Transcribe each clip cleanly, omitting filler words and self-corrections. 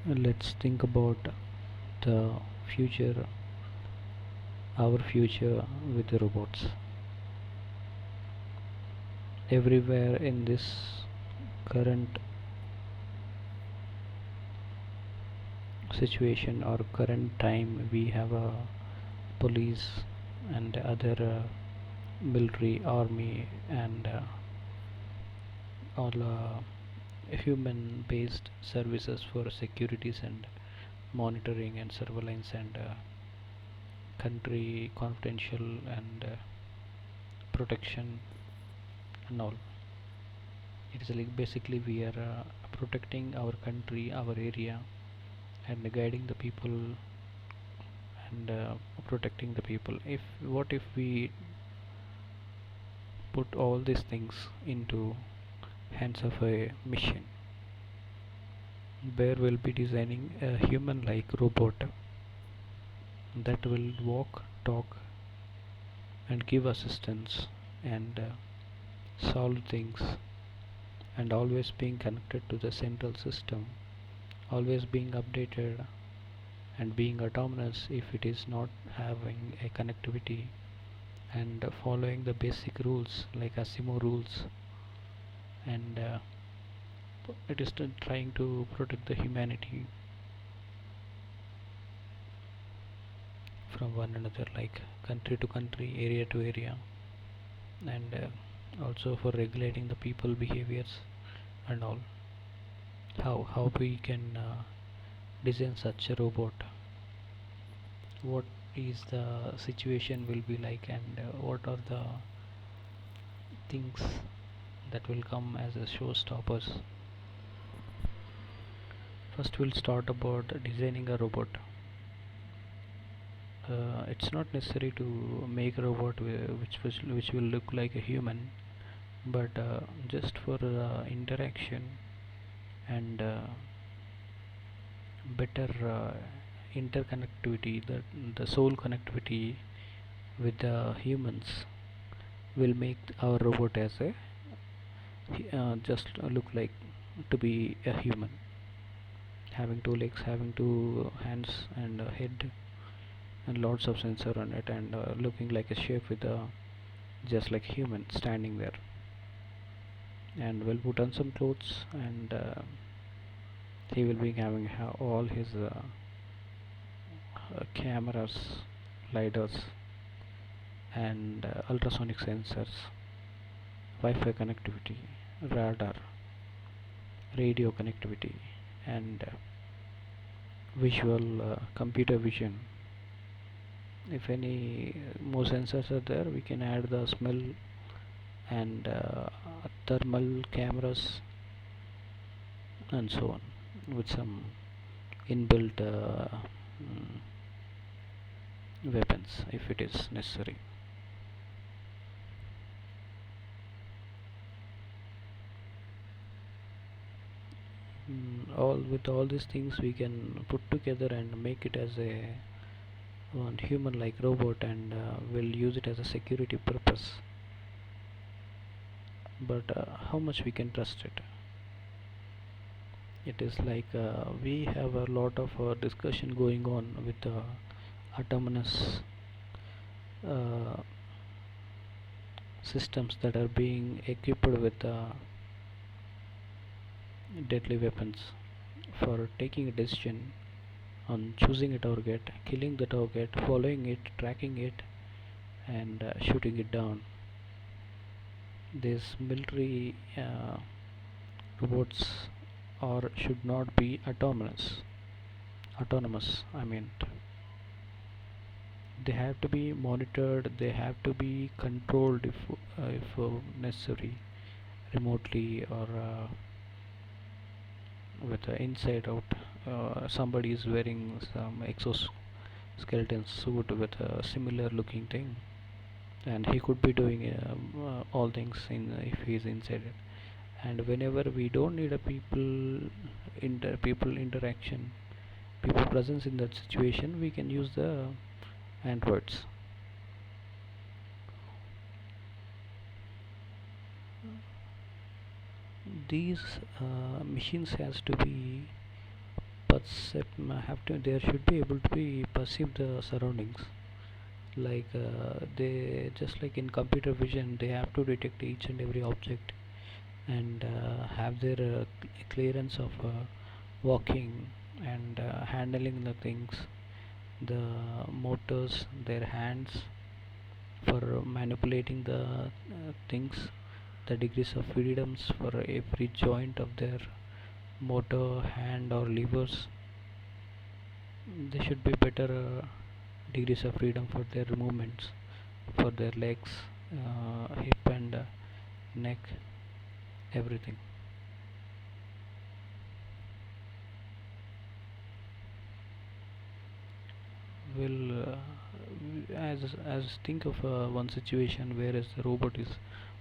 Let's think about the future, our future with the robots. Everywhere in this current situation or current time, we have a police and other military, army, and all human based services for securities and monitoring and surveillance and country confidential and protection and all. It is like basically we are protecting our country, our area, and guiding the people and protecting the people. If what if we put all these things into hands of a machine, where we'll be designing a human like robot that will walk, talk, and give assistance and solve things, and always being connected to the central system, always being updated and being autonomous if it is not having a connectivity, and following the basic rules like Asimov rules, and it is trying to protect the humanity from one another, like country to country, area to area, and also for regulating the people behaviors and all. How we can design such a robot, what is the situation will be like, and what are the things that will come as a showstoppers. First we'll start about designing a robot. It's not necessary to make a robot which will look like a human, but just for interaction and better interconnectivity, the soul connectivity with the humans will make our robot as a just look like to be a human, having two legs, having two hands and a head and lots of sensor on it, and looking like a shape with a just like human standing there. And we'll put on some clothes, and he will be having all his cameras, lidars, and ultrasonic sensors, Wi-Fi connectivity, radar, radio connectivity, and visual computer vision. If any more sensors are there, we can add the smell and thermal cameras and so on, with some inbuilt weapons if it is necessary. All with all these things we can put together and make it as a one human like robot, and we'll use it as a security purpose. But how much we can trust it? It is like we have a lot of discussion going on with autonomous uh, systems that are being equipped with deadly weapons for taking a decision on choosing a target, killing the target, following it, tracking it, and shooting it down. These military robots or should not be autonomous. Autonomous, I mean, they have to be monitored. They have to be controlled if necessary, remotely or with inside out. Somebody is wearing some exoskeleton suit with a similar looking thing, and he could be doing all things in if he is inside it. And whenever we don't need a people interaction, people presence in that situation, we can use the androids. These machines has to be have to, they should be able to be perceive the surroundings, like they just like in computer vision they have to detect each and every object, and have their clearance of walking and handling the things, the motors, their hands for manipulating the things, the degrees of freedoms for every joint of their motor, hand or levers. There should be better degrees of freedom for their movements, for their legs, hip and neck, everything. Will as think of one situation where the robot is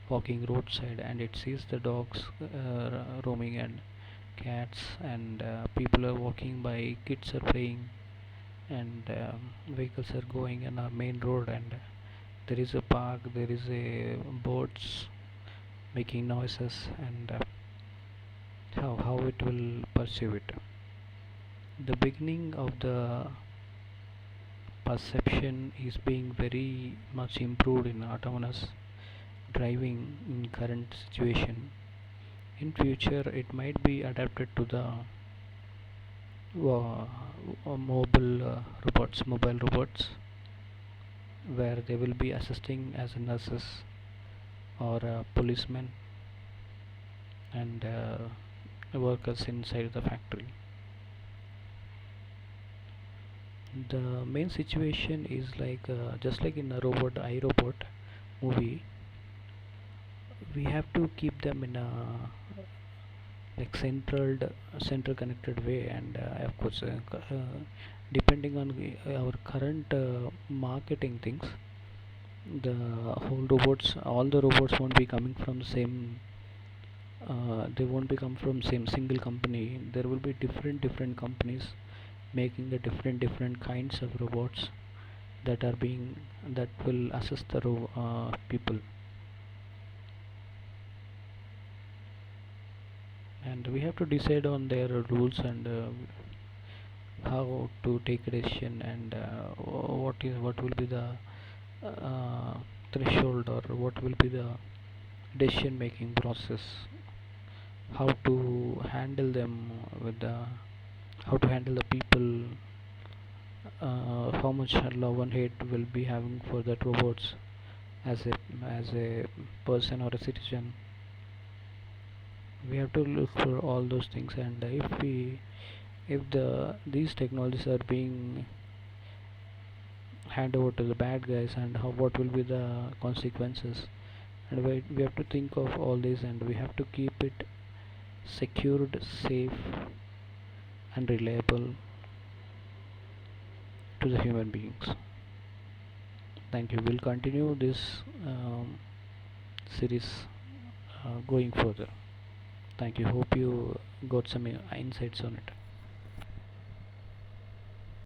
walking roadside and it sees the dogs roaming and cats, and people are walking by, kids are playing, and vehicles are going on our main road, and there is a park, there is a boats making noises, and how it will perceive it. The beginning of the perception is being very much improved in autonomous driving in current situation. In future it might be adapted to the mobile robots, where they will be assisting as nurses or policemen and workers inside the factory. The main situation is like just like in a robot movie, we have to keep them in a like central connected way, and of course depending on our current marketing things, the whole robots, all the robots won't be coming from the same, they won't be come from same single company. There will be different companies making the different kinds of robots that are being, that will assist the people, and we have to decide on their rules and how to take a decision, and what will be the uh, threshold, or what will be the decision making process, how to handle them with the, how to handle the people, how much love and hate will be having for that robots as a person or a citizen. We have to look for all those things, and if these technologies are being handed over to the bad guys, and how, what will be the consequences, and we have to think of all this, and we have to keep it secured, safe and reliable to the human beings. Thank you. We'll continue this series going further. Thank you. Hope you got some insights on it.